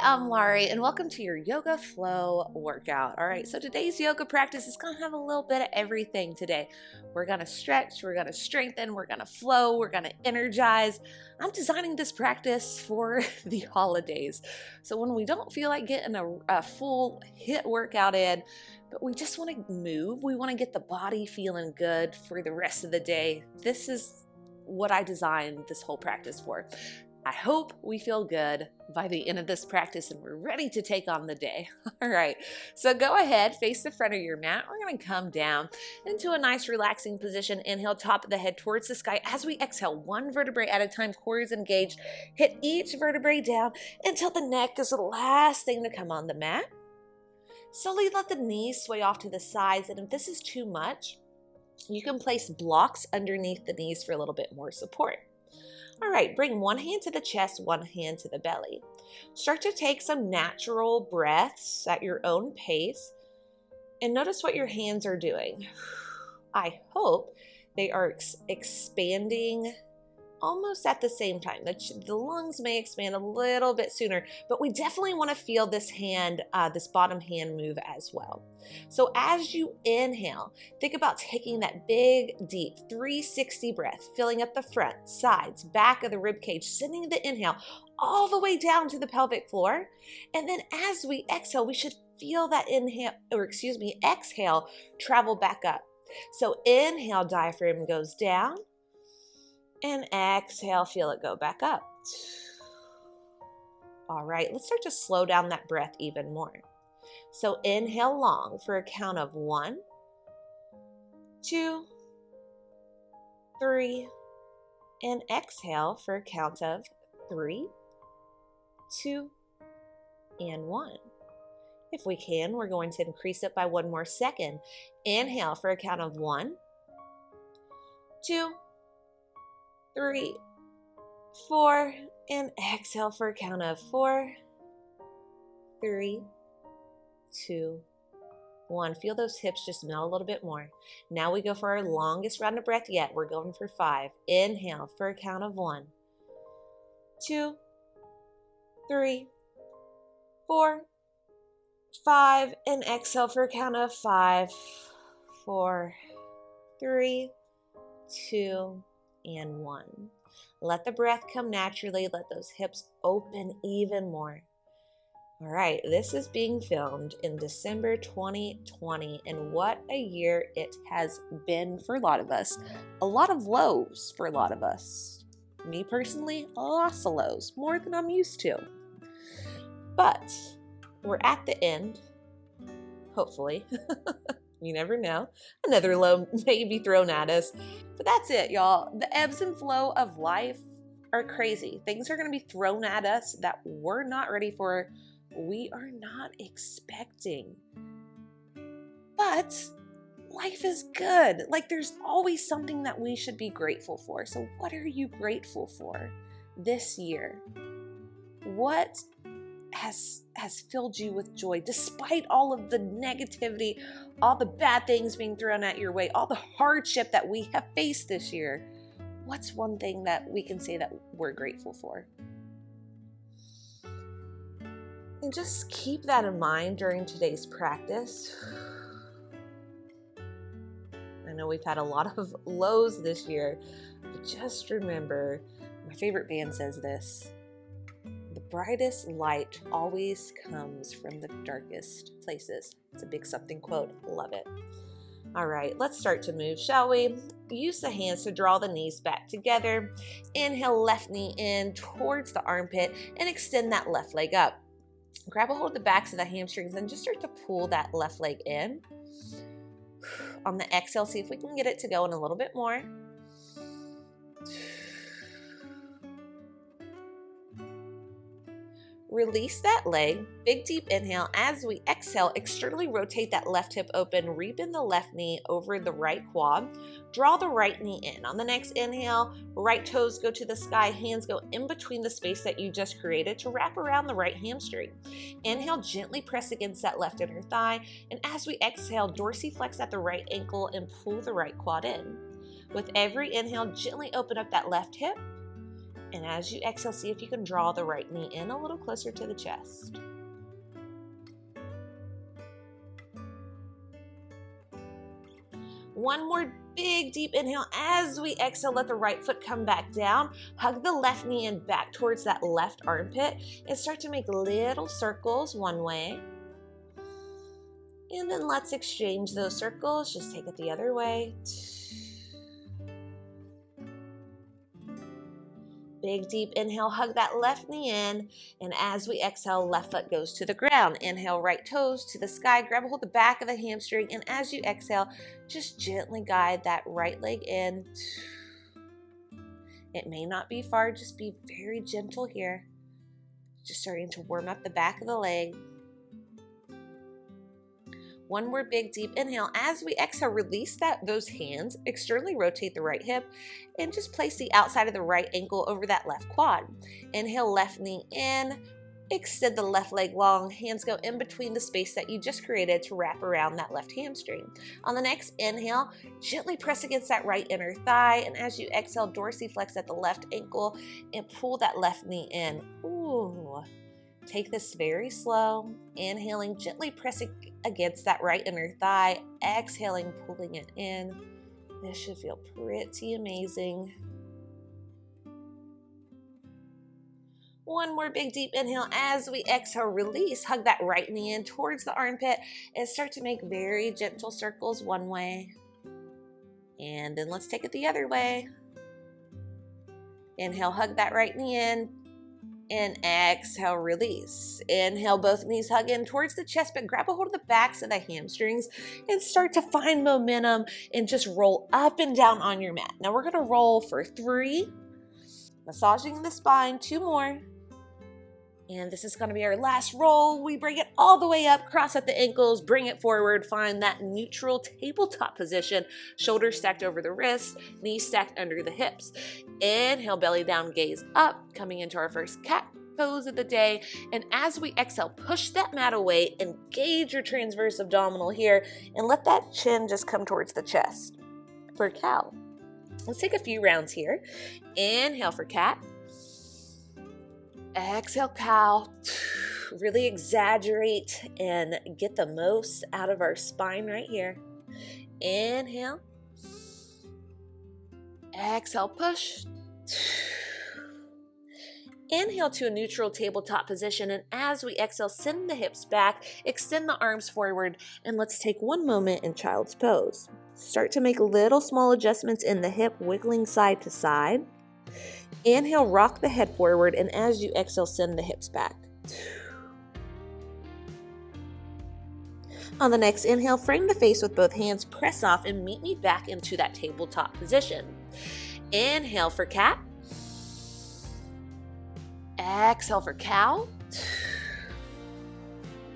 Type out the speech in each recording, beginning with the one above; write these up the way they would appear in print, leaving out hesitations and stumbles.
I'm Laurie, and welcome to your Yoga Flow workout. All right, so today's yoga practice is going to have a little bit of everything today. We're going to stretch, we're going to strengthen, we're going to flow, we're going to energize. I'm designing this practice for the holidays. So when we don't feel like getting a full HIIT workout in, but we just want to move, we want to get the body feeling good for the rest of the day, this is what I designed this whole practice for. I hope we feel good by the end of this practice and we're ready to take on the day. All right, so go ahead, face the front of your mat. We're gonna come down into a nice relaxing position. Inhale, top of the head towards the sky. As we exhale, one vertebrae at a time, core is engaged. Hit each vertebrae down until the neck is the last thing to come on the mat. Slowly let the knees sway off to the sides, and if this is too much, you can place blocks underneath the knees for a little bit more support. All right, bring one hand to the chest, one hand to the belly. Start to take some natural breaths at your own pace and notice what your hands are doing. I hope they are expanding almost at the same time. The lungs may expand a little bit sooner, but we definitely want to feel this hand, this bottom hand move as well. So as you inhale, think about taking that big, deep 360 breath, filling up the front, sides, back of the rib cage, sending the inhale all the way down to the pelvic floor. And then as we exhale, we should feel that exhale travel back up. So inhale, diaphragm goes down. And exhale, feel it go back up. All right, let's start to slow down that breath even more. So inhale long for a count of 1, 2, 3, and exhale for a count of 3, 2, and 1. If we can, we're going to increase it by one more second. Inhale for a count of 1, 2, 3, 4, and exhale for a count of 4, 3, 2, 1. Feel those hips just melt a little bit more. Now we go for our longest round of breath yet. We're going for 5. Inhale for a count of 1, 2, 3, 4, 5, and exhale for a count of 5, 4, 3, 2, and 1. Let the breath come naturally. Let those hips open even more. All right, this is being filmed in December 2020, and what a year it has been for a lot of us. A lot of lows for a lot of us. Me personally, lots of lows, more than I'm used to. But we're at the end, hopefully. You never know. Another low may be thrown at us. But that's it, y'all. The ebbs and flow of life are crazy. Things are going to be thrown at us that we're not ready for. We are not expecting. But life is good. Like, there's always something that we should be grateful for. So what are you grateful for this year? What has filled you with joy despite all of the negativity, all the bad things being thrown at your way, all the hardship that we have faced this year? What's one thing that we can say that we're grateful for? And just keep that in mind during today's practice. I know we've had a lot of lows this year, but just remember, my favorite band says this: the brightest light always comes from the darkest places. It's a big something quote. Love it. All right, let's start to move, shall we? Use the hands to draw the knees back together. Inhale, left knee in towards the armpit and extend that left leg up. Grab a hold of the backs of the hamstrings and just start to pull that left leg in. On the exhale, see if we can get it to go in a little bit more. Release that leg, big deep inhale. As we exhale, externally rotate that left hip open, rebend the left knee over the right quad. Draw the right knee in. On the next inhale, right toes go to the sky, hands go in between the space that you just created to wrap around the right hamstring. Inhale, gently press against that left inner thigh. And as we exhale, dorsiflex at the right ankle and pull the right quad in. With every inhale, gently open up that left hip. And as you exhale, see if you can draw the right knee in a little closer to the chest. One more big deep inhale. As we exhale, let the right foot come back down. Hug the left knee in back towards that left armpit and start to make little circles one way. And then let's exchange those circles. Just take it the other way. Big deep inhale, hug that left knee in, and as we exhale, left foot goes to the ground. Inhale, right toes to the sky, grab a hold of the back of the hamstring, and as you exhale, just gently guide that right leg in. It may not be far, just be very gentle here. Just starting to warm up the back of the leg. One more big deep inhale. As we exhale, release those hands, externally rotate the right hip, and just place the outside of the right ankle over that left quad. Inhale, left knee in, extend the left leg long, hands go in between the space that you just created to wrap around that left hamstring. On the next inhale, gently press against that right inner thigh, and as you exhale, dorsiflex at the left ankle and pull that left knee in. Ooh. Take this very slow, inhaling, gently pressing against that right inner thigh, exhaling, pulling it in. This should feel pretty amazing. One more big deep inhale. As we exhale, release, hug that right knee in towards the armpit and start to make very gentle circles one way. And then let's take it the other way. Inhale, hug that right knee in. And exhale, release. Inhale, both knees hug in towards the chest, but grab a hold of the backs of the hamstrings and start to find momentum and just roll up and down on your mat. Now we're gonna roll for 3, massaging the spine, 2 more. And this is gonna be our last roll. We bring it all the way up, cross at the ankles, bring it forward, find that neutral tabletop position, shoulders stacked over the wrists, knees stacked under the hips. Inhale, belly down, gaze up, coming into our first cat pose of the day. And as we exhale, push that mat away, engage your transverse abdominal here, and let that chin just come towards the chest. For cow, let's take a few rounds here. Inhale for cat. Exhale, cow. Really exaggerate and get the most out of our spine right here. Inhale. Exhale, push. Inhale to a neutral tabletop position, and as we exhale, send the hips back, extend the arms forward, and let's take one moment in child's pose. Start to make little small adjustments in the hip, wiggling side to side. Inhale, rock the head forward, and as you exhale, send the hips back. On the next inhale, frame the face with both hands, press off, and meet me back into that tabletop position. Inhale for cat. Exhale for cow.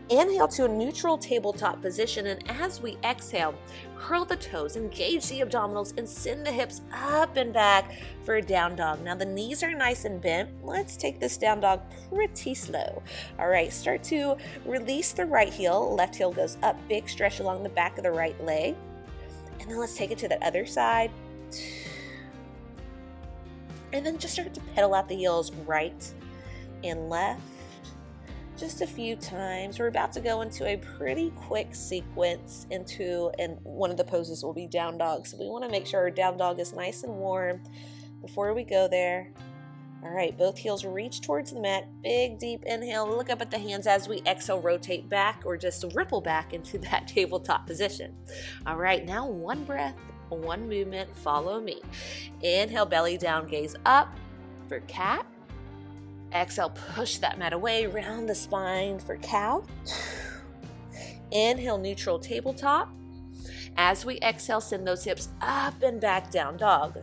Inhale to a neutral tabletop position, and as we exhale, curl the toes, engage the abdominals, and send the hips up and back for a down dog. Now the knees are nice and bent. Let's take this down dog pretty slow. All right, start to release the right heel. Left heel goes up, big stretch along the back of the right leg. And then let's take it to the other side. And then just start to pedal out the heels right and left. Just a few times. We're about to go into a pretty quick sequence and one of the poses will be down dog. So we want to make sure our down dog is nice and warm before we go there. All right, both heels reach towards the mat. Big, deep inhale. Look up at the hands as we exhale, rotate back or just ripple back into that tabletop position. All right, now one breath, one movement, follow me. Inhale, belly down, gaze up for cat. Exhale, push that mat away, round the spine for cow. Inhale, neutral tabletop. As we exhale, send those hips up and back, down dog.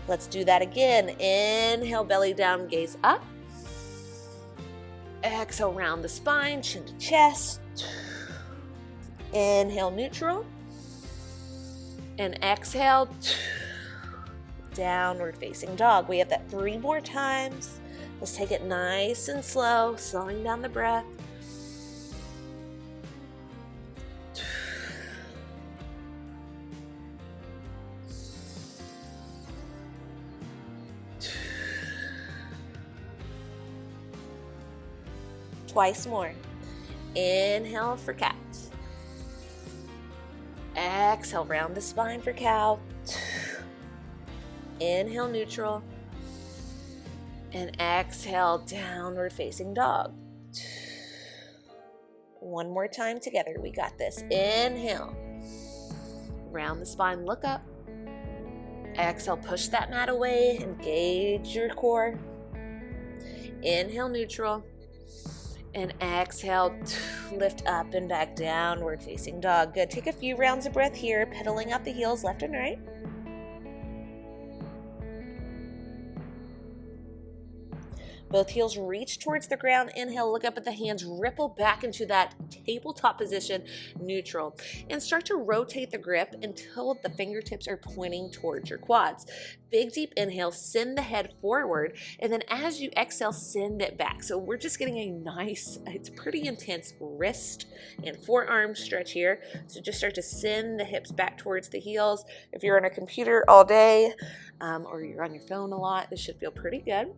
Let's do that again. Inhale, belly down, gaze up. Exhale, round the spine, chin to chest. Inhale, neutral. And exhale, downward facing dog. We have that 3 more times. Let's take it nice and slow, slowing down the breath. twice more. Inhale for cat. Exhale, round the spine for cow. Inhale, neutral. And exhale, downward facing dog. One more time together. We got this. Inhale. Round the spine, look up. Exhale, push that mat away. Engage your core. Inhale, neutral. And exhale, lift up and back, downward facing dog. Good. Take a few rounds of breath here, pedaling up the heels left and right. Both heels reach towards the ground. Inhale, look up at the hands, ripple back into that tabletop position, neutral. And start to rotate the grip until the fingertips are pointing towards your quads. Big, deep inhale, send the head forward. And then as you exhale, send it back. So we're just getting a nice, it's pretty intense wrist and forearm stretch here. So just start to send the hips back towards the heels. If you're on a computer all day or you're on your phone a lot, this should feel pretty good.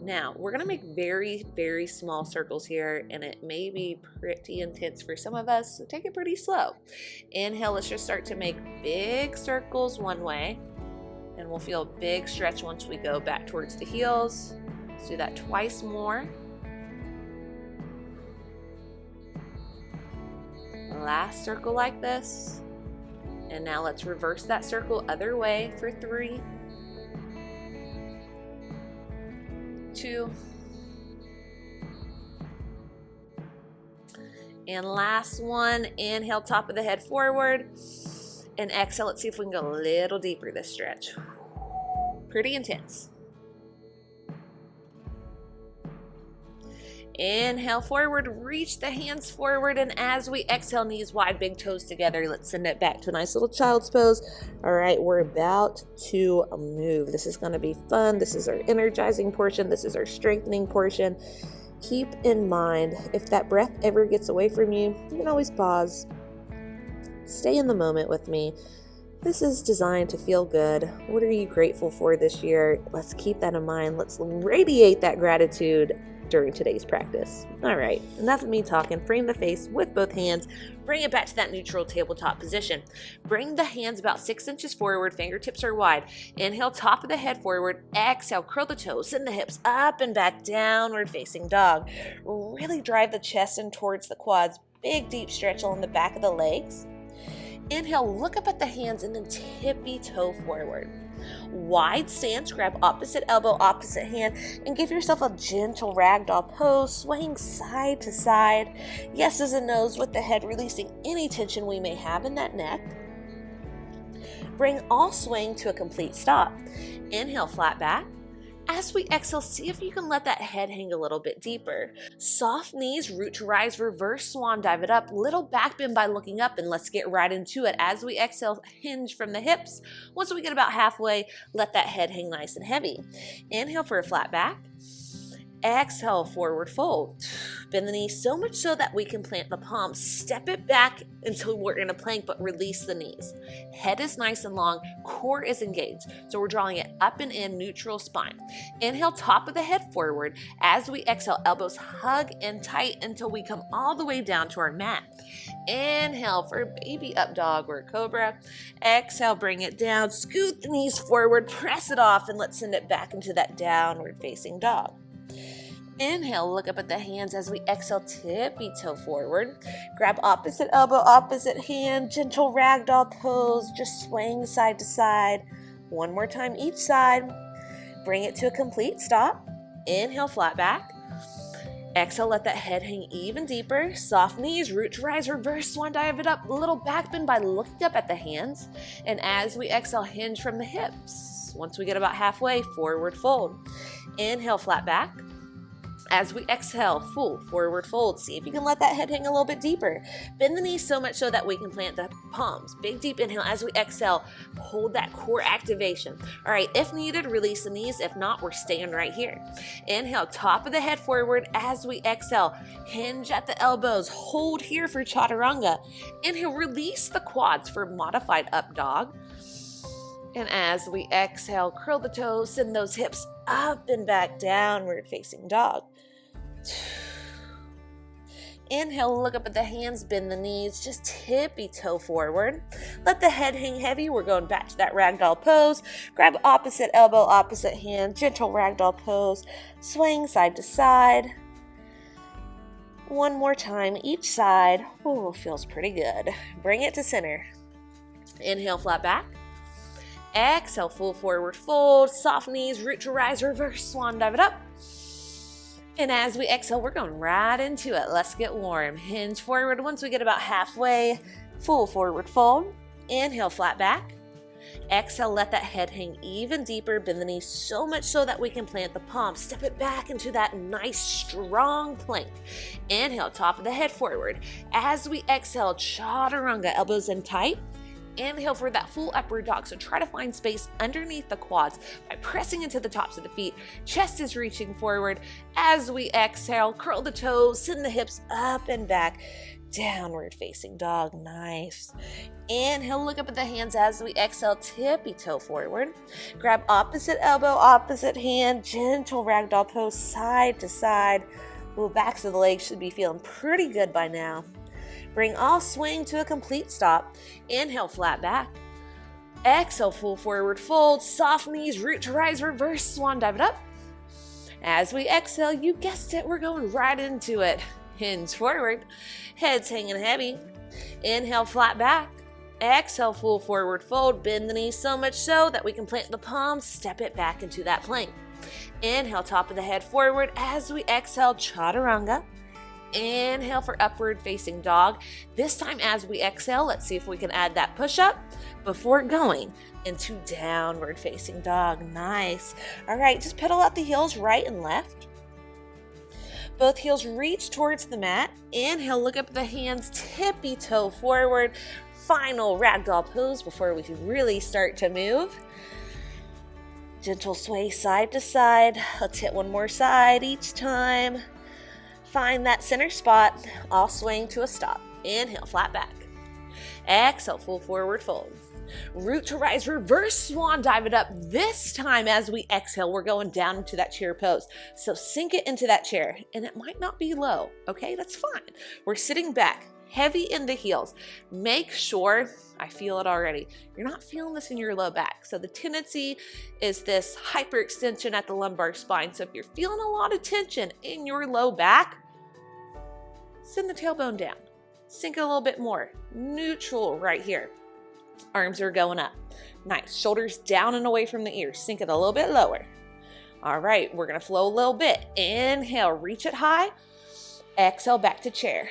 Now, we're going to make very, very small circles here, and it may be pretty intense for some of us, so take it pretty slow. Inhale, let's just start to make big circles one way, and we'll feel a big stretch once we go back towards the heels. Let's do that twice more. Last circle like this. And now let's reverse that circle other way for 3, 2, and last one. Inhale, top of the head forward, and exhale. Let's see if we can go a little deeper this stretch. Pretty intense. Inhale forward, reach the hands forward, and as we exhale, knees wide, big toes together. Let's send it back to a nice little child's pose. All right, we're about to move. This is going to be fun. This is our energizing portion. This is our strengthening portion. Keep in mind, if that breath ever gets away from you, you can always pause. Stay in the moment with me. This is designed to feel good. What are you grateful for this year? Let's keep that in mind. Let's radiate that gratitude during today's practice. All right, enough of me talking. Frame the face with both hands. Bring it back to that neutral tabletop position. Bring the hands about 6 inches forward. Fingertips are wide. Inhale, top of the head forward. Exhale, curl the toes. Send the hips up and back, downward facing dog. Really drive the chest in towards the quads. Big, deep stretch along the back of the legs. Inhale, look up at the hands and then tippy toe forward. Wide stance, grab opposite elbow, opposite hand, and give yourself a gentle ragdoll pose, swaying side to side. Yeses and nos with the head, releasing any tension we may have in that neck. Bring all swaying to a complete stop. Inhale, flat back. As we exhale, see if you can let that head hang a little bit deeper. Soft knees, root to rise, reverse swan, dive it up. Little back bend by looking up, and let's get right into it. As we exhale, hinge from the hips. Once we get about halfway, let that head hang nice and heavy. Inhale for a flat back. Exhale, forward fold. Bend the knees so much so that we can plant the palms. Step it back until we're in a plank, but release the knees. Head is nice and long, core is engaged. So we're drawing it up and in, neutral spine. Inhale, top of the head forward. As we exhale, elbows hug and tight until we come all the way down to our mat. Inhale for baby up dog or cobra. Exhale, bring it down, scoot the knees forward, press it off, and let's send it back into that downward facing dog. Inhale, look up at the hands. As we exhale, tippy toe forward. Grab opposite elbow, opposite hand, gentle ragdoll pose, just swaying side to side. One more time each side. Bring it to a complete stop. Inhale, flat back. Exhale, let that head hang even deeper. Soft knees, root to rise, reverse swan, dive it up. A little back bend by looking up at the hands. And as we exhale, hinge from the hips. Once we get about halfway, forward fold. Inhale, flat back. As we exhale, full forward fold. See if you can let that head hang a little bit deeper. Bend the knees so much so that we can plant the palms. Big, deep inhale. As we exhale, hold that core activation. All right, if needed, release the knees. If not, we're staying right here. Inhale, top of the head forward. As we exhale, hinge at the elbows. Hold here for chaturanga. Inhale, release the quads for modified up dog. And as we exhale, curl the toes, send those hips up and back, downward facing dog. Inhale, look up at the hands, bend the knees, just tippy toe forward. Let the head hang heavy. We're going back to that ragdoll pose. Grab opposite elbow, opposite hand, gentle ragdoll pose. Swing side to side. One more time, each side. Oh, feels pretty good. Bring it to center. Inhale, flat back. Exhale, full forward fold. Soft knees, root to rise, reverse swan, dive it up. And as we exhale, we're going right into it. Let's get warm. Hinge forward. Once we get about halfway, full forward fold. Inhale, flat back. Exhale, let that head hang even deeper. Bend the knees so much so that we can plant the palms. Step it back into that nice, strong plank. Inhale, top of the head forward. As we exhale, chaturanga, elbows in tight. Inhale for that full upward dog. So try to find space underneath the quads by pressing into the tops of the feet. Chest is reaching forward. As we exhale, curl the toes, send the hips up and back. Downward facing dog. Nice. Inhale, look up at the hands. As we exhale, tippy toe forward. Grab opposite elbow, opposite hand. Gentle ragdoll pose, side to side. Ooh, backs of the legs should be feeling pretty good by now. Bring all swing to a complete stop. Inhale, flat back. Exhale, full forward fold. Soft knees, root to rise, reverse swan, dive it up. As we exhale, you guessed it, we're going right into it. Hinge forward, head's hanging heavy. Inhale, flat back. Exhale, full forward fold. Bend the knees so much so that we can plant the palms. Step it back into that plank. Inhale, top of the head forward. As we exhale, chaturanga. Inhale for upward facing dog. This time as we exhale, let's see if we can add that push-up before going into downward facing dog. Nice. All right, just pedal out the heels right and left. Both heels reach towards the mat. Inhale, look up at the hands, tippy toe forward. Final ragdoll pose before we can really start to move. Gentle sway side to side. Let's hit one more side each time. Find that center spot, all swaying to a stop. Inhale, flat back. Exhale, full forward fold. Root to rise, reverse swan, dive it up. This time as we exhale, we're going down into that chair pose. So sink it into that chair, and it might not be low, okay? That's fine. We're sitting back, heavy in the heels. Make sure, I feel it already, you're not feeling this in your low back. So the tendency is this hyperextension at the lumbar spine. So if you're feeling a lot of tension in your low back, send the tailbone down. Sink it a little bit more. Neutral right here. Arms are going up. Nice. Shoulders down and away from the ears. Sink it a little bit lower. All right, we're going to flow a little bit. Inhale, reach it high. Exhale, back to chair.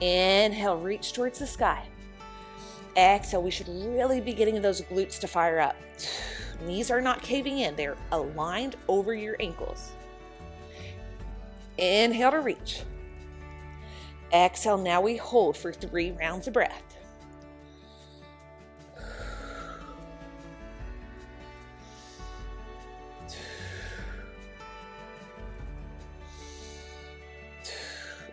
Inhale, reach towards the sky. Exhale, we should really be getting those glutes to fire up. Knees are not caving in. They're aligned over your ankles. Inhale to reach. Exhale, now we hold for 3 rounds of breath.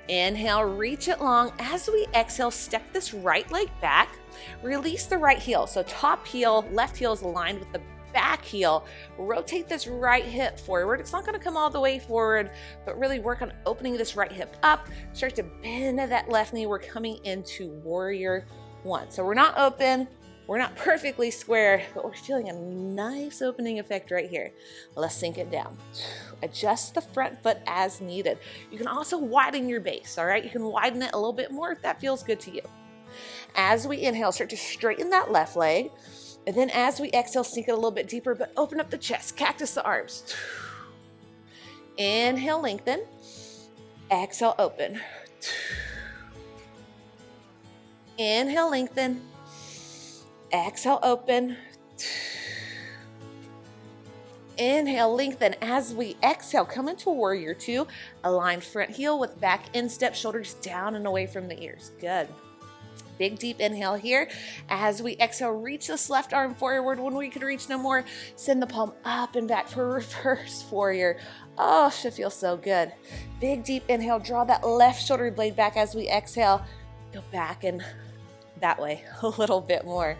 Inhale, reach it long. As we exhale, step this right leg back. Release the right heel. So top heel, left heel is aligned with the back heel. Rotate this right hip forward. It's not going to come all the way forward, but really work on opening this right hip up. Start to bend that left knee. We're coming into warrior one. So we're not open. We're not perfectly square, but we're feeling a nice opening effect right here. Let's sink it down. Adjust the front foot as needed. You can also widen your base, all right? You can widen it a little bit more if that feels good to you. As we inhale, start to straighten that left leg. And then as we exhale, sink it a little bit deeper, but open up the chest, cactus the arms. Inhale, lengthen. Exhale, open. Inhale, lengthen. Exhale, open. Inhale, lengthen. As we exhale, come into warrior two. Align front heel with back instep, shoulders down and away from the ears. Good. Big deep inhale here. As we exhale, reach this left arm forward. When we can reach no more, send the palm up and back for reverse warrior. Oh, should feel so good. Big deep inhale. Draw that left shoulder blade back as we exhale. Go back and that way a little bit more.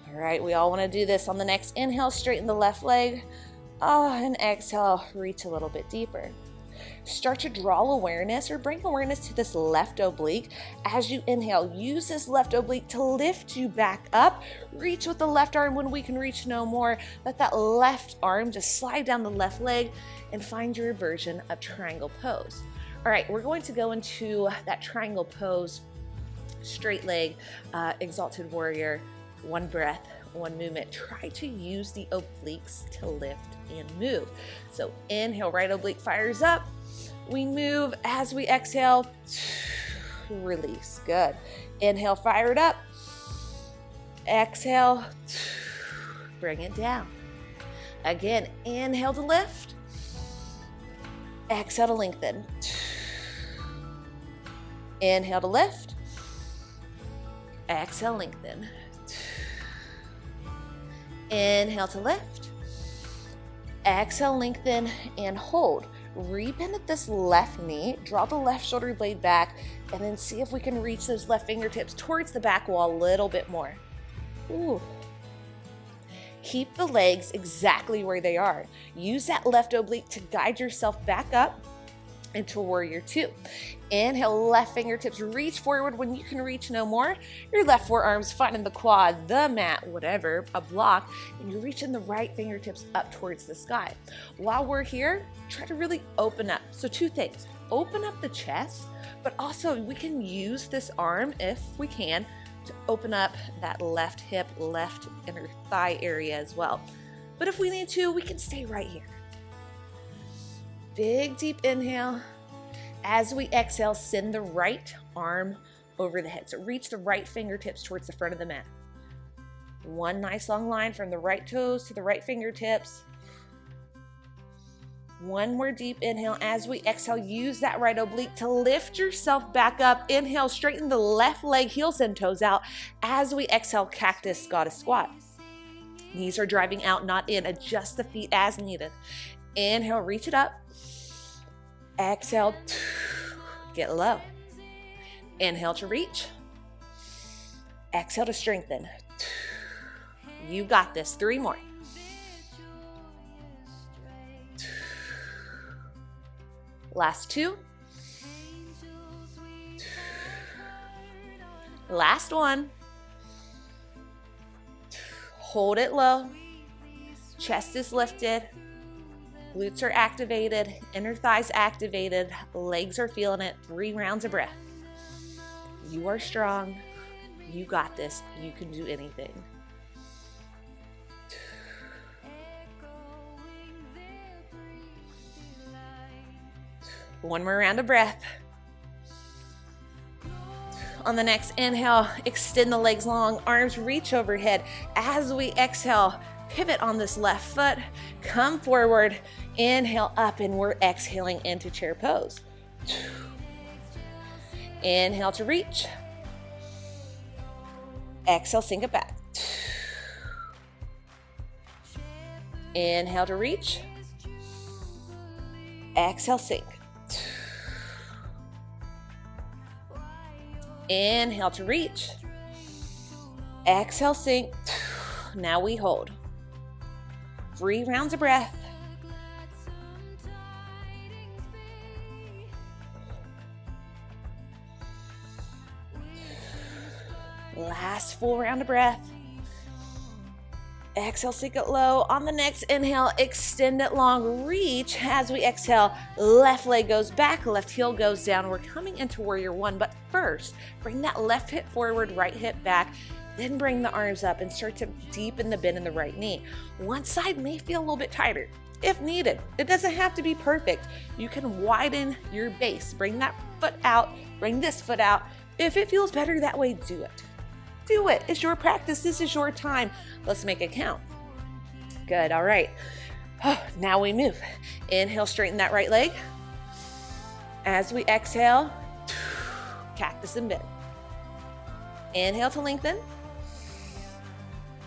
All right, we all want to do this on the next inhale. Straighten the left leg. Oh, and exhale, reach a little bit deeper. Start to draw awareness or bring awareness to this left oblique. As you inhale, use this left oblique to lift you back up. Reach with the left arm when we can reach no more. Let that left arm just slide down the left leg and find your version of triangle pose. All right, we're going to go into that triangle pose, straight leg, exalted warrior, one breath, one movement. Try to use the obliques to lift and move. So inhale, right oblique fires up. We move. As we exhale, release. Good. Inhale, fire it up. Exhale, bring it down. Again, inhale to lift. Exhale to lengthen. Inhale to lift. Exhale, lengthen. Inhale to lift. Exhale, lengthen, and hold. Rebend at this left knee, draw the left shoulder blade back, and then see if we can reach those left fingertips towards the back wall a little bit more. Ooh. Keep the legs exactly where they are. Use that left oblique to guide yourself back up into warrior two. Inhale, left fingertips reach forward when you can reach no more. Your left forearms finding the quad, the mat, whatever, a block, and you're reaching the right fingertips up towards the sky. While we're here, try to really open up. So two things, open up the chest, but also we can use this arm, if we can, to open up that left hip, left inner thigh area as well. But if we need to, we can stay right here. Big deep inhale. As we exhale, send the right arm over the head. So reach the right fingertips towards the front of the mat. One nice long line from the right toes to the right fingertips. One more deep inhale. As we exhale, use that right oblique to lift yourself back up. Inhale, straighten the left leg, heels and toes out. As we exhale, cactus, goddess squat. Knees are driving out, not in. Adjust the feet as needed. Inhale, reach it up. Exhale, get low. Inhale to reach. Exhale to strengthen. You got this. 3 more. Last 2. Last 1. Hold it low. Chest is lifted. Glutes are activated, inner thighs activated, legs are feeling it. 3 rounds of breath. You are strong. You got this. You can do anything. One more round of breath. On the next inhale, extend the legs long, arms reach overhead. As we exhale, pivot on this left foot, come forward, inhale up, and we're exhaling into chair pose. Inhale to reach. Exhale, sink it back. Inhale to reach. Exhale, sink. Inhale to reach. Exhale, sink. Now we hold. 3 rounds of breath. Last full round of breath. Exhale, sink it low. On the next inhale, extend it long. Reach. As we exhale, left leg goes back, left heel goes down. We're coming into warrior one, but first, bring that left hip forward, right hip back. Then bring the arms up and start to deepen the bend in the right knee. One side may feel a little bit tighter if needed. It doesn't have to be perfect. You can widen your base. Bring that foot out, bring this foot out. If it feels better that way, do it. Do it. It's your practice. This is your time. Let's make it count. Good. All right. Now we move. Inhale, straighten that right leg. As we exhale, cactus and bend. Inhale to lengthen.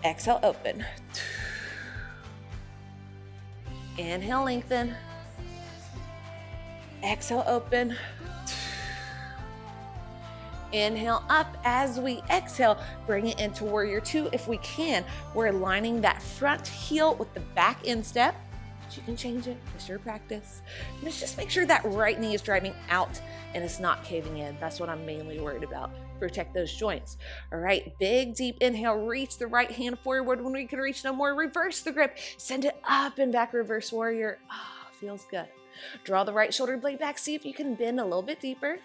Exhale, open. Inhale, lengthen. Exhale, open. Inhale up. As we exhale, bring it into warrior two if we can. We're aligning that front heel with the back instep. but you can change it. It's your practice. And let's just make sure that right knee is driving out and it's not caving in. That's what I'm mainly worried about. Protect those joints. All right, big deep inhale, reach the right hand forward. When we can reach no more, reverse the grip, send it up and back, reverse warrior. Feels good. Draw the right shoulder blade back, see if you can bend a little bit deeper.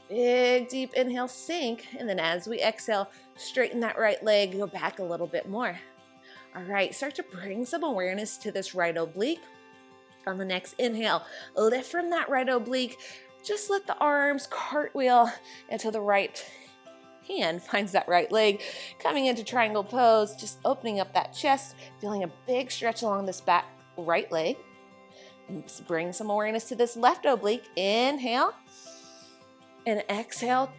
Big deep inhale, sink, and then as we exhale, straighten that right leg, go back a little bit more. All right, start to bring some awareness to this right oblique. On the next inhale, lift from that right oblique. Just let the arms cartwheel until the right hand finds that right leg. Coming into triangle pose, just opening up that chest, feeling a big stretch along this back right leg. Bring some awareness to this left oblique. Inhale and exhale.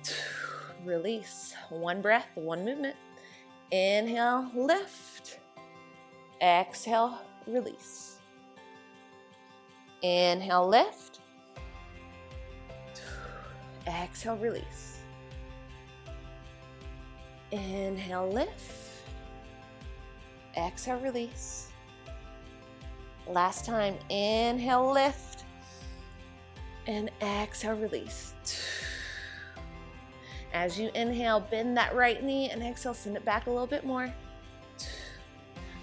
Release. One breath, one movement. Inhale, lift. Exhale, release. Inhale, lift. Exhale, release. Inhale, lift. Exhale, release. Last time, inhale, lift. And exhale, release. As you inhale, bend that right knee and exhale, send it back a little bit more.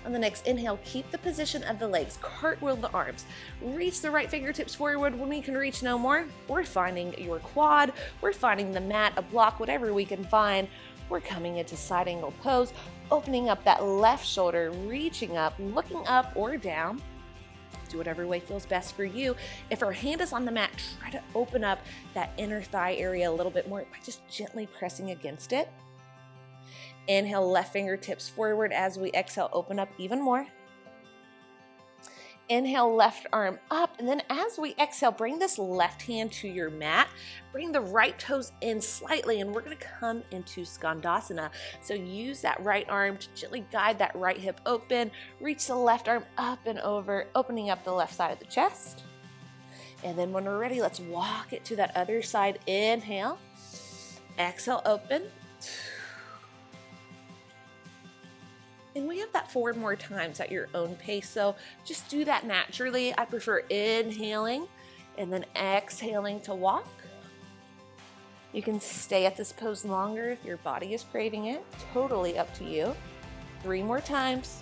On the next inhale, keep the position of the legs, cartwheel the arms, reach the right fingertips forward. When we can reach no more, we're finding your quad, we're finding the mat, a block, whatever we can find. We're coming into side angle pose, opening up that left shoulder, reaching up, looking up or down. Do whatever way feels best for you. If our hand is on the mat, try to open up that inner thigh area a little bit more by just gently pressing against it. Inhale, left fingertips forward. As we exhale, open up even more. Inhale, left arm up. And then as we exhale, bring this left hand to your mat. Bring the right toes in slightly, and we're going to come into Skandasana. So use that right arm to gently guide that right hip open. Reach the left arm up and over, opening up the left side of the chest. And then when we're ready, let's walk it to that other side. Inhale. Exhale, open. And we have that 4 more times at your own pace, so just do that naturally. I prefer inhaling and then exhaling to walk. You can stay at this pose longer if your body is craving it. Totally up to you. 3 more times.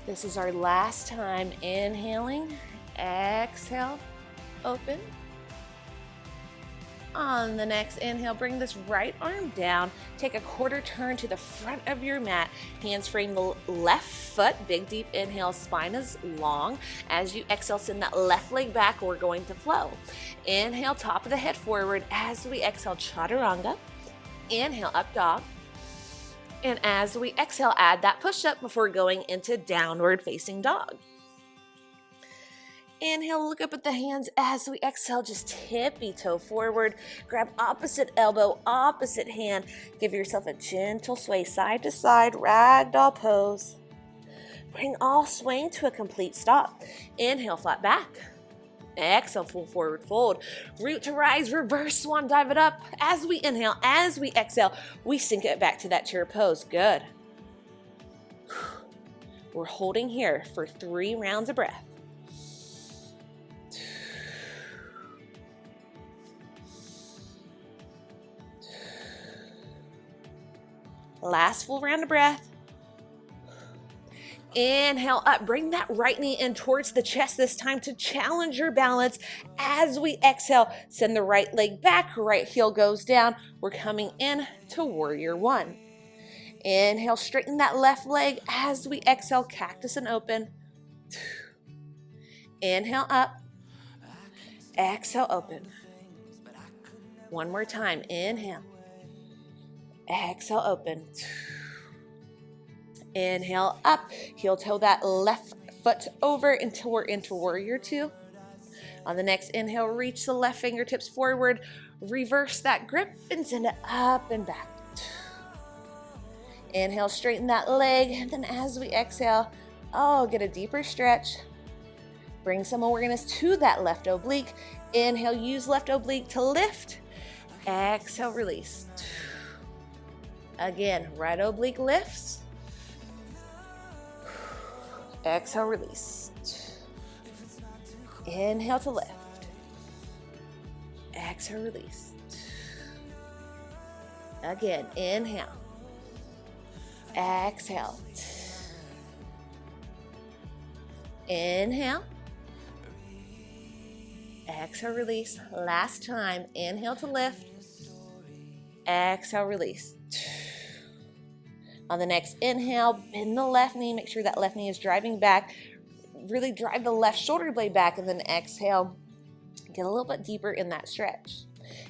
This is our last time. Inhaling, exhale, open. On the next inhale, bring this right arm down. Take a quarter turn to the front of your mat. Hands frame the left foot. Big deep inhale, spine is long. As you exhale, send that left leg back. We're going to flow. Inhale, top of the head forward. As we exhale, chaturanga. Inhale, up dog. And as we exhale, add that push-up before going into downward facing dog. Inhale, look up at the hands. As we exhale, just tippy toe forward. Grab opposite elbow, opposite hand. Give yourself a gentle sway side to side, ragdoll pose. Bring all swaying to a complete stop. Inhale, flat back. Exhale, full forward fold. Root to rise, reverse swan, dive it up. As we inhale, as we exhale, we sink it back to that chair pose. Good. We're holding here for 3 rounds of breath. Last full round of breath. Inhale up, bring that right knee in towards the chest this time to challenge your balance. As we exhale, send the right leg back, right heel goes down. We're coming in to warrior 1. Inhale, straighten that left leg. As we exhale, cactus and open. Inhale up, exhale, open. One more time, inhale, exhale, open. Inhale up, heel toe that left foot over until we're into warrior 2. On the next inhale, reach the left fingertips forward, reverse that grip and send it up and back. Inhale, straighten that leg. And then as we exhale, get a deeper stretch. Bring some awareness to that left oblique. Inhale, use left oblique to lift. Exhale, release. Again, right oblique lifts. Exhale, release. Inhale to lift. Exhale, release. Again, inhale. Exhale. Inhale. Exhale, release. Last time. Inhale to lift. Exhale, release. On the next inhale, bend the left knee. Make sure that left knee is driving back. Really drive the left shoulder blade back, and then exhale. Get a little bit deeper in that stretch.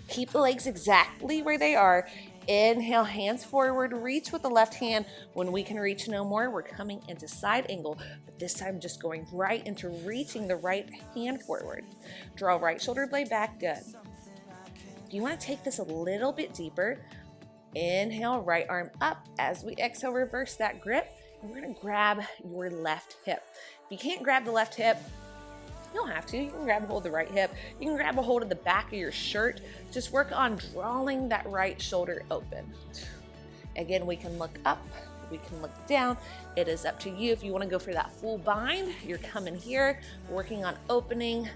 Keep the legs exactly where they are. Inhale, hands forward, reach with the left hand. When we can reach no more, we're coming into side angle, but this time just going right into reaching the right hand forward. Draw right shoulder blade back, good. If you want to take this a little bit deeper, inhale, right arm up. As we exhale, reverse that grip, and we're going to grab your left hip. If you can't grab the left hip, you don't have to. You can grab a hold of the right hip. You can grab a hold of the back of your shirt. Just work on drawing that right shoulder open. Again, we can look up. We can look down. It is up to you. If you want to go for that full bind, you're coming here, working on opening,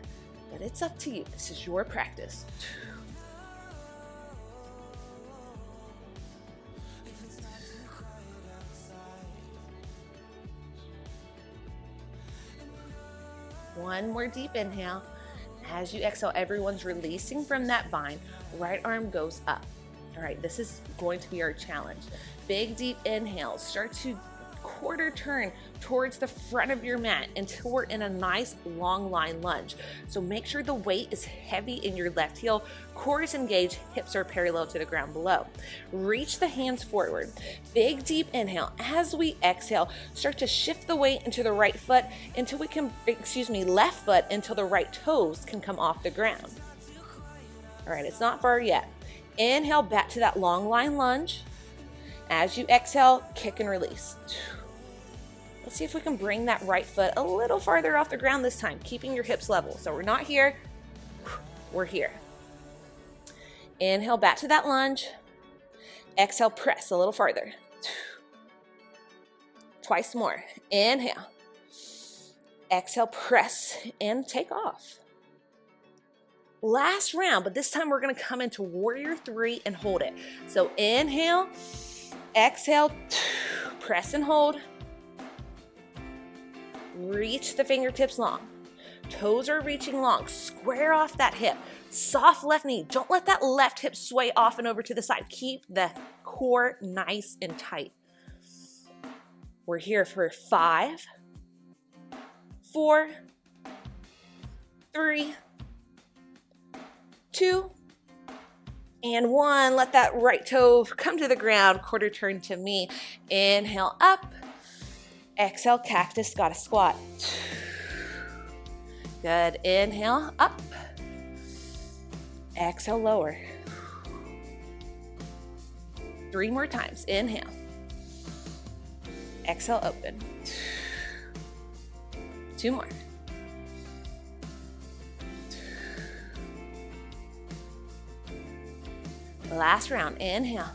but it's up to you. This is your practice. One more deep inhale. As you exhale, everyone's releasing from that bind. Right arm goes up. All right, this is going to be our challenge. Big, deep inhale. Start to quarter turn towards the front of your mat until we're in a nice long line lunge. So make sure the weight is heavy in your left heel. Core is engaged, hips are parallel to the ground below. Reach the hands forward. Big deep inhale. As we exhale, start to shift the weight into the right foot until we can, left foot until the right toes can come off the ground. All right, it's not far yet. Inhale back to that long line lunge. As you exhale, kick and release. Let's see if we can bring that right foot a little farther off the ground this time, keeping your hips level. So we're not here, we're here. Inhale back to that lunge. Exhale, press a little farther. Twice more. Inhale. Exhale, press and take off. Last round, but this time we're gonna come into warrior 3 and hold it. So inhale, exhale, press and hold. Reach the fingertips long. Toes are reaching long. Square off that hip. Soft left knee. Don't let that left hip sway off and over to the side. Keep the core nice and tight. We're here for 5, 4, 3, 2, and 1. Let that right toe come to the ground. Quarter turn to me. Inhale up. Exhale, cactus, got a squat. Good. Inhale, up. Exhale, lower. 3 more times. Inhale. Exhale, open. 2 more. Last round. Inhale.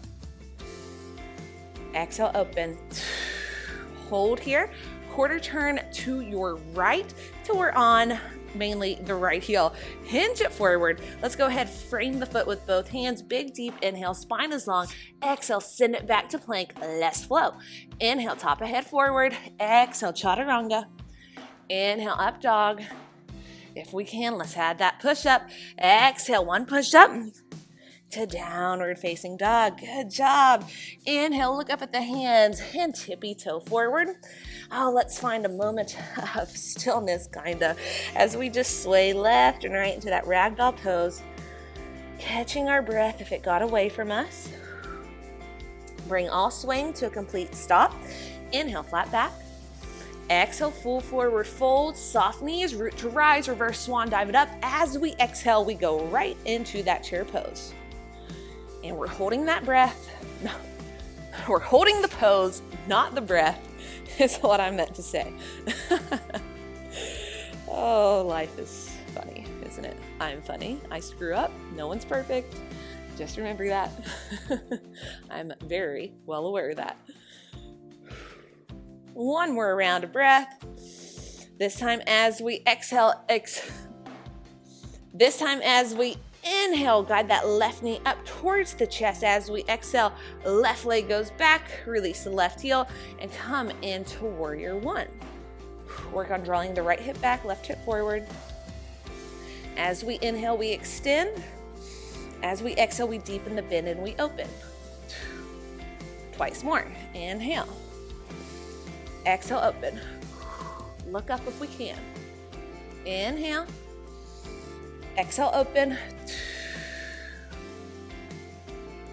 Exhale, open. Hold here. Quarter turn to your right till we're on mainly the right heel. Hinge it forward. Let's go ahead, frame the foot with both hands. Big, deep inhale, spine is long. Exhale, send it back to plank. Let's flow. Inhale, top of head forward. Exhale, chaturanga. Inhale, up dog. If we can, let's add that push up. Exhale, 1 push up to downward facing dog. Good job. Inhale, look up at the hands and tippy toe forward. Let's find a moment of stillness, kinda, as we just sway left and right into that ragdoll pose, catching our breath if it got away from us. Bring all swing to a complete stop. Inhale, flat back. Exhale, full forward fold. Soft knees, root to rise, reverse swan, dive it up. As we exhale, we go right into that chair pose. And we're holding that breath. We're holding the pose, not the breath, is what I meant to say. Oh, life is funny, isn't it? I'm funny. I screw up. No one's perfect. Just remember that. I'm very well aware of that. One more round of breath. This time as we exhale, this time as we inhale, guide that left knee up towards the chest. As we exhale, left leg goes back, release the left heel, and come into warrior one. Work on drawing the right hip back, left hip forward. As we inhale, we extend. As we exhale, we deepen the bend and we open. Twice more. Inhale. Exhale, open. Look up if we can. Inhale. Exhale, open.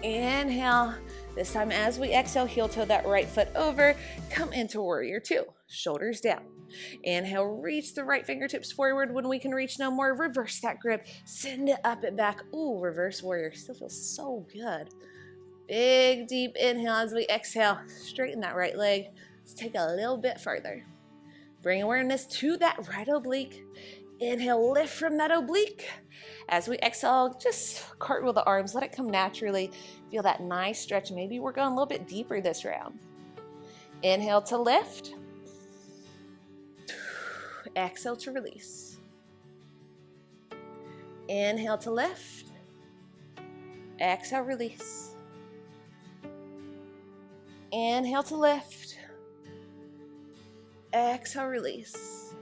Inhale. This time as we exhale, heel toe that right foot over. Come into warrior two. Shoulders down. Inhale, reach the right fingertips forward. When we can reach no more, reverse that grip. Send it up and back. Ooh, reverse warrior. Still feels so good. Big, deep inhale as we exhale. Straighten that right leg. Let's take a little bit further. Bring awareness to that right oblique. Inhale, lift from that oblique. As we exhale, just cartwheel the arms. Let it come naturally. Feel that nice stretch. Maybe we're going a little bit deeper this round. Inhale to lift. Exhale to release. Inhale to lift. Exhale, release. Inhale to lift. Exhale, release.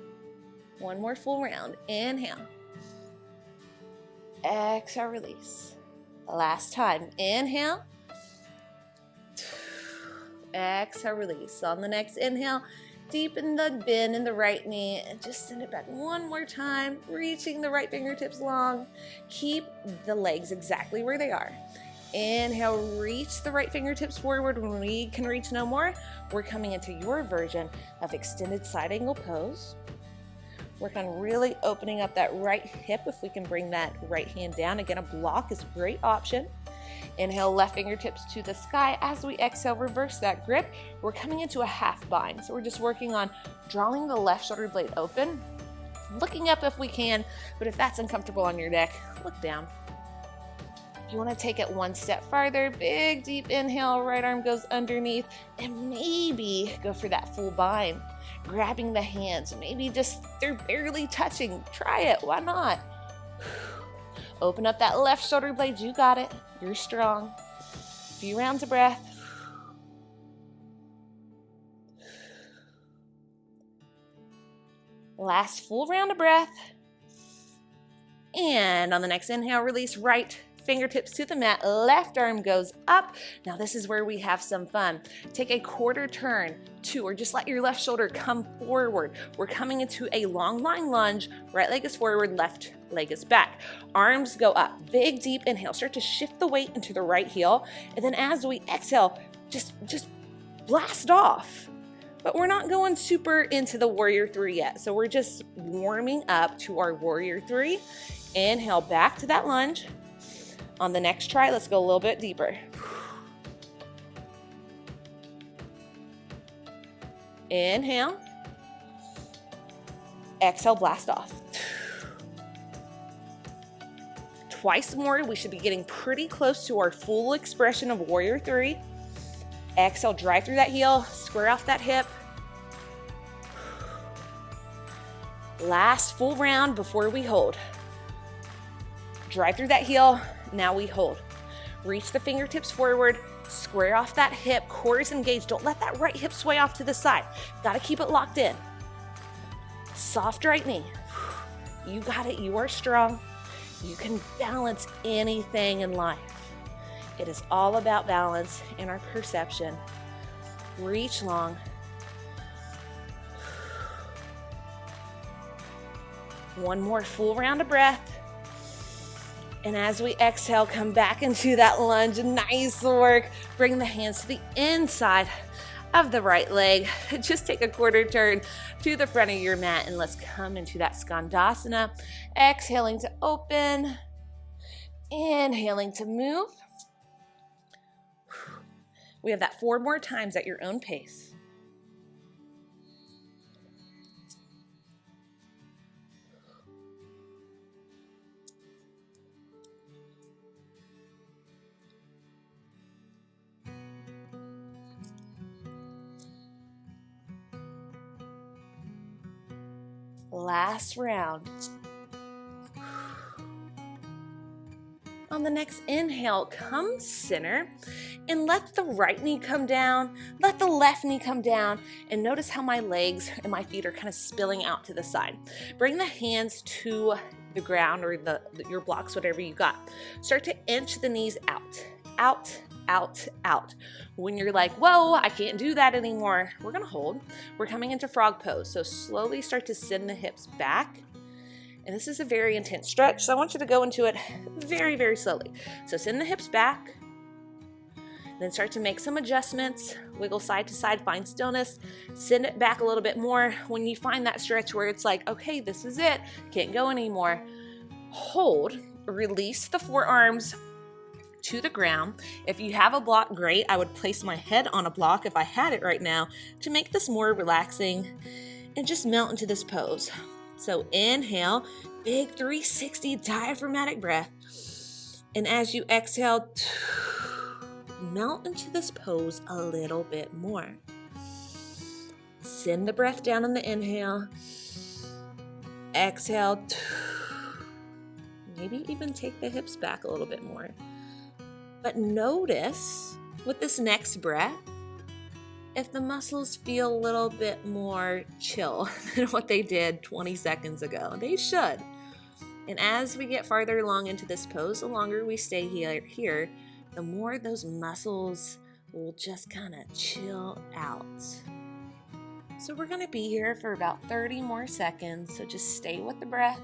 One more full round. Inhale. Exhale, release. Last time. Inhale. Exhale, release. On the next inhale, deepen the bend in the right knee and just send it back one more time, reaching the right fingertips long. Keep the legs exactly where they are. Inhale, reach the right fingertips forward. When we can reach no more, we're coming into your version of extended side angle pose. Work on really opening up that right hip if we can bring that right hand down. Again, a block is a great option. Inhale, left fingertips to the sky. As we exhale, reverse that grip. We're coming into a half bind. So we're just working on drawing the left shoulder blade open, looking up if we can, but if that's uncomfortable on your neck, look down. If you want to take it one step farther, big deep inhale, right arm goes underneath, and maybe go for that full bind. Grabbing the hands, maybe just they're barely touching. Try it, why not? Open up that left shoulder blade, you got it. You're strong. A few rounds of breath. Last full round of breath. And on the next inhale, release right fingertips to the mat. Left arm goes up. Now this is where we have some fun. Take a quarter turn to, or just let your left shoulder come forward. We're coming into a long line lunge. Right leg is forward, left leg is back. Arms go up. Big deep inhale. Start to shift the weight into the right heel. And then as we exhale, just blast off. But we're not going super into the warrior three yet. So we're just warming up to our warrior three. Inhale back to that lunge. On the next try, let's go a little bit deeper. Inhale. Exhale, blast off. Twice more. We should be getting pretty close to our full expression of warrior three. Exhale, drive through that heel, square off that hip. Last full round before we hold. Drive through that heel. Now we hold. Reach the fingertips forward, square off that hip, core is engaged. Don't let that right hip sway off to the side. Gotta keep it locked in. Soft right knee. You got it, you are strong. You can balance anything in life. It is all about balance in our perception. Reach long. One more full round of breath. And as we exhale, come back into that lunge. Nice work. Bring the hands to the inside of the right leg. Just take a quarter turn to the front of your mat and let's come into that Skandasana. Exhaling to open. Inhaling to move. We have that 4 more times at your own pace. Last round. On the next inhale, come center and let the right knee come down, let the left knee come down, and notice how my legs and my feet are kind of spilling out to the side. Bring the hands to the ground or your blocks, whatever you got. Start to inch the knees out, out, out, out. When you're like, whoa, I can't do that anymore, we're gonna hold. We're coming into frog pose. So slowly start to send the hips back. And this is a very intense stretch, so I want you to go into it very, very slowly. So send the hips back, then start to make some adjustments, wiggle side to side, find stillness, send it back a little bit more. When you find that stretch where it's like, okay, this is it, can't go anymore, hold, release the forearms to the ground. If you have a block, great. I would place my head on a block if I had it right now to make this more relaxing and just melt into this pose. So inhale, big 360 diaphragmatic breath. And as you exhale, melt into this pose a little bit more. Send the breath down on the inhale. Exhale. Maybe even take the hips back a little bit more. But notice with this next breath, if the muscles feel a little bit more chill than what they did 20 seconds ago. They should. And as we get farther along into this pose, the longer we stay here, the more those muscles will just kind of chill out. So we're going to be here for about 30 more seconds. So just stay with the breath.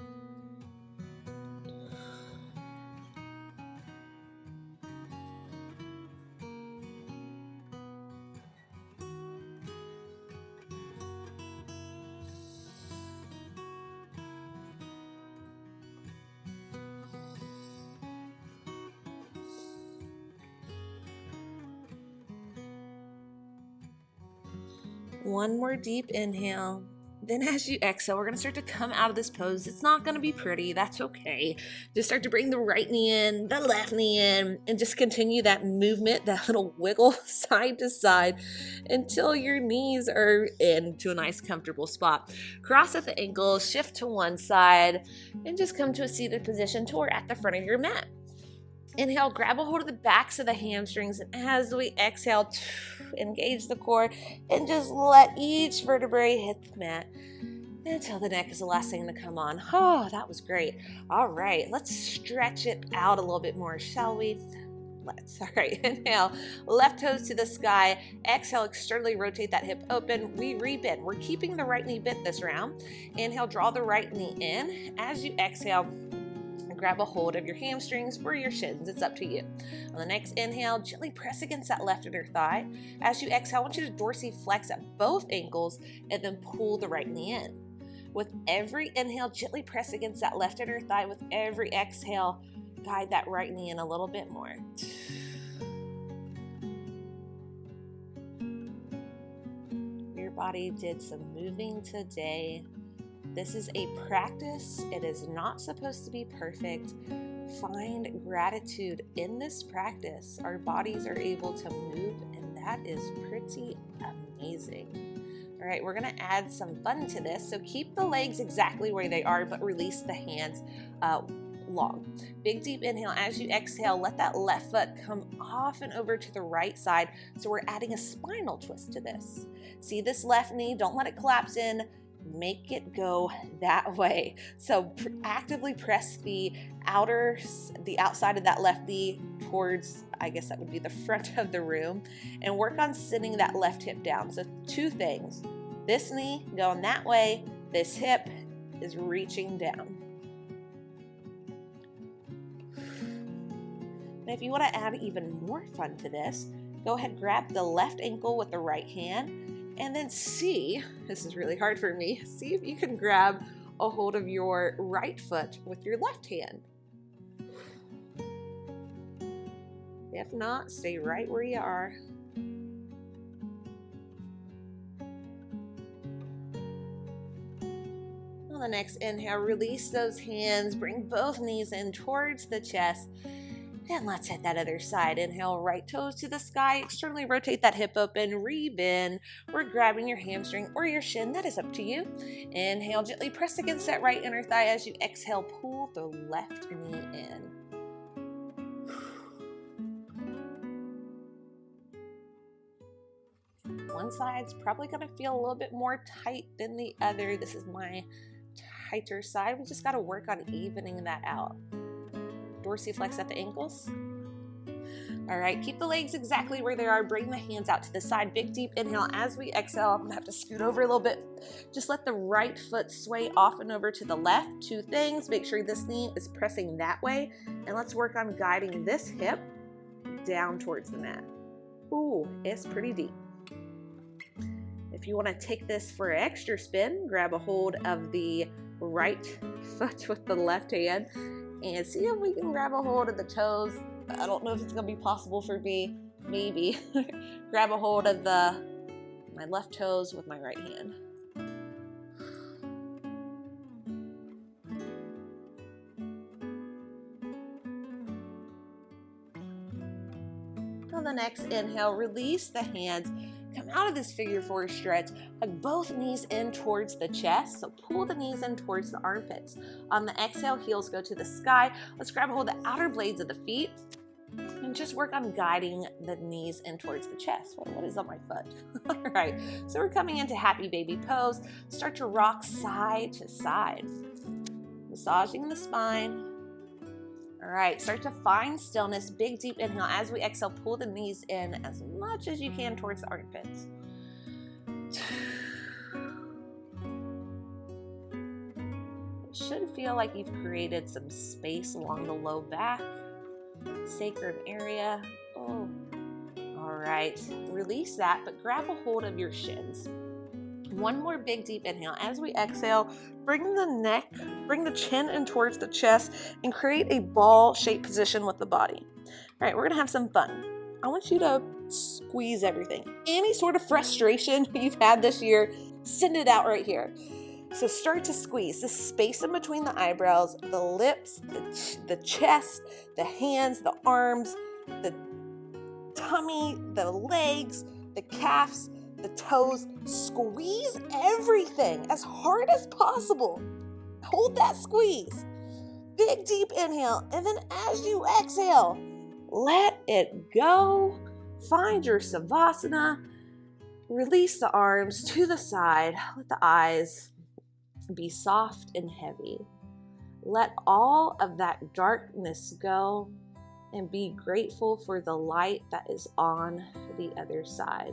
One more deep inhale. Then as you exhale, we're going to start to come out of this pose. It's not going to be pretty. That's okay. Just start to bring the right knee in, the left knee in, and just continue that movement, that little wiggle side to side until your knees are into a nice comfortable spot. Cross at the ankles, shift to one side, and just come to a seated position till we're at the front of your mat. Inhale, grab a hold of the backs of the hamstrings, and as we exhale, engage the core and just let each vertebrae hit the mat until the neck is the last thing to come on. Oh, that was great. All right, let's stretch it out a little bit more, shall we? All right, inhale, left toes to the sky. Exhale, externally rotate that hip open. We rebend. We're keeping the right knee bent this round. Inhale, draw the right knee in. As you exhale, grab a hold of your hamstrings or your shins. It's up to you. On the next inhale, gently press against that left inner thigh. As you exhale, I want you to dorsiflex at both ankles and then pull the right knee in. With every inhale, gently press against that left inner thigh. With every exhale, guide that right knee in a little bit more. Your body did some moving today. This is a practice. It is not supposed to be perfect. Find gratitude in this practice. Our bodies are able to move, and that is pretty amazing. All right, we're going to add some fun to this. So keep the legs exactly where they are, but release the hands long. Big deep inhale. As you exhale, let that left foot come off and over to the right side. So we're adding a spinal twist to this. See this left knee, don't let it collapse in. Make it go that way. So actively press the outside of that left knee towards, I guess that would be the front of the room, and work on sending that left hip down. So 2 things. This knee going that way, this hip is reaching down. And if you want to add even more fun to this, go ahead, grab the left ankle with the right hand. And then this is really hard for me, see if you can grab a hold of your right foot with your left hand. If not, stay right where you are. On the next inhale, release those hands, bring both knees in towards the chest, and let's hit that other side. Inhale, right toes to the sky, externally rotate that hip open, rebend. We're grabbing your hamstring or your shin, that is up to you. Inhale, gently press against that right inner thigh. As you exhale, pull the left knee in. One side's probably gonna feel a little bit more tight than the other. This is my tighter side. We just gotta work on evening that out. Dorsiflex at the ankles. All right, keep the legs exactly where they are. Bring the hands out to the side. Big deep inhale. As we exhale, I'm gonna have to scoot over a little bit. Just let the right foot sway off and over to the left. Two things, make sure this knee is pressing that way. And let's work on guiding this hip down towards the mat. Ooh, it's pretty deep. If you wanna take this for an extra spin, grab a hold of the right foot with the left hand and see if we can grab a hold of the toes. I don't know if it's gonna be possible for me, maybe. Grab a hold of my left toes with my right hand. On the next inhale, release the hands. Come out of this figure four stretch, hug both knees in towards the chest, so pull the knees in towards the armpits. On the exhale, heels go to the sky. Let's grab a hold of the outer blades of the feet and just work on guiding the knees in towards the chest. What is on my foot? All right, so we're coming into happy baby pose. Start to rock side to side, massaging the spine. All right, start to find stillness. Big deep inhale. As we exhale, pull the knees in as much as you can towards the armpits. It should feel like you've created some space along the low back, sacrum area. Oh, all right. Release that, but grab a hold of your shins. One more big deep inhale. As we exhale, bring the chin in towards the chest and create a ball-shaped position with the body. All right, we're gonna have some fun. I want you to squeeze everything. Any sort of frustration you've had this year, send it out right here. So start to squeeze the space in between the eyebrows, the lips, the chest, the hands, the arms, the tummy, the legs, the calves, the toes. Squeeze everything as hard as possible. Hold that squeeze. Big deep inhale, and then as you exhale, let it go. Find your Savasana. Release the arms to the side. Let the eyes be soft and heavy. Let all of that darkness go and be grateful for the light that is on the other side.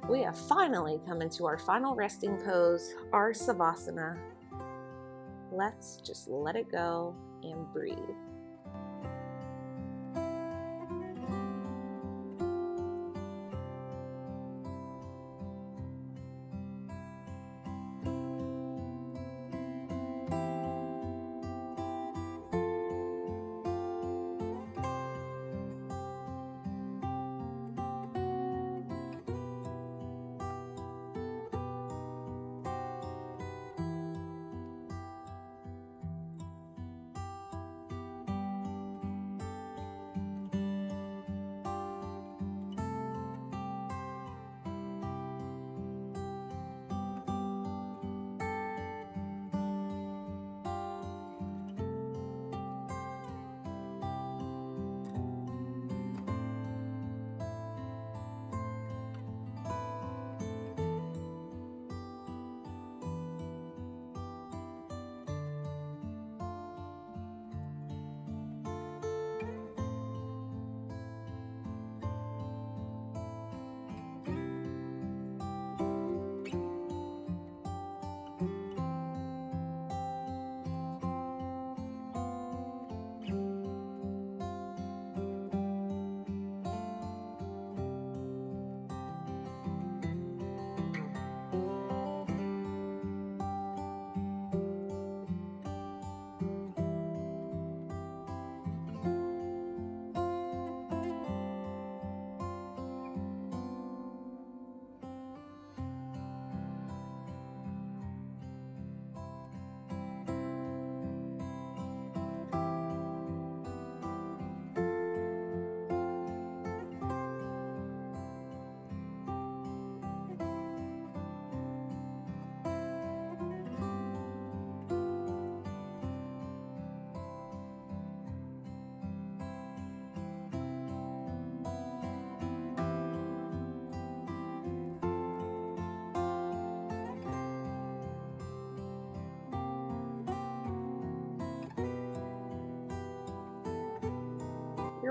We have finally come into our final resting pose, our Savasana. Let's just let it go and breathe.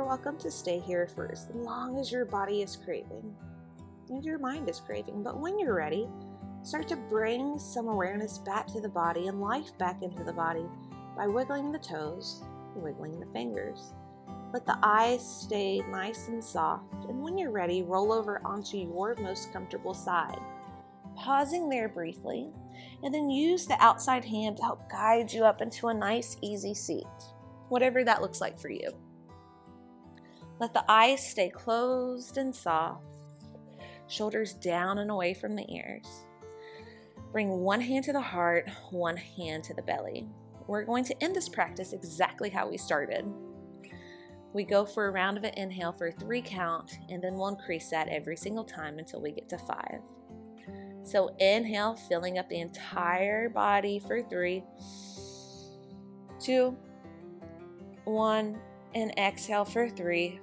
welcome to stay here for as long as your body is craving and your mind is craving. But when you're ready, start to bring some awareness back to the body and life back into the body by wiggling the toes, wiggling the fingers. Let the eyes stay nice and soft, and when you're ready, roll over onto your most comfortable side. Pausing there briefly, and then use the outside hand to help guide you up into a nice, easy seat, whatever that looks like for you. Let the eyes stay closed and soft, shoulders down and away from the ears. Bring one hand to the heart, one hand to the belly. We're going to end this practice exactly how we started. We go for a round of an inhale for a 3 count, and then we'll increase that every single time until we get to 5. So inhale, filling up the entire body for 3, 2, 1, and exhale for 3,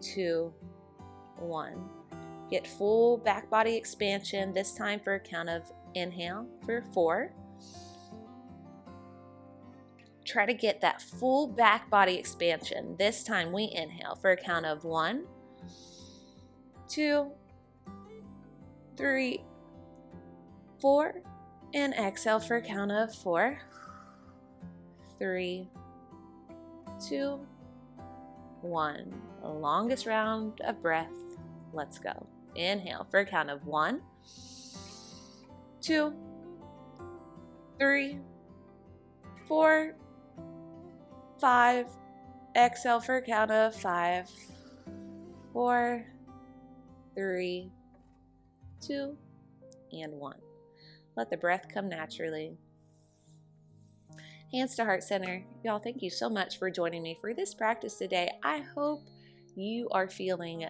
2, 1. Get full back body expansion, this time for a count of inhale for 4. Try to get that full back body expansion. This time we inhale for a count of 1, 2, 3, 4, and exhale for a count of 4, 3, 2, 1. The longest round of breath. Let's go. Inhale for a count of 1, 2, 3, 4, 5. Exhale for a count of 5, 4, 3, 2, and 1. Let the breath come naturally. Hands to heart center. Y'all, thank you so much for joining me for this practice today. I hope you are feeling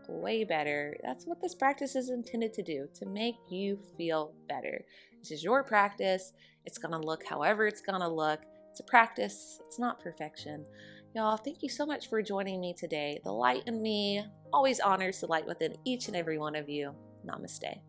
way better. That's what this practice is intended to do, to make you feel better. This is your practice. It's going to look however it's going to look. It's a practice. It's not perfection. Y'all, thank you so much for joining me today. The light in me always honors the light within each and every one of you. Namaste.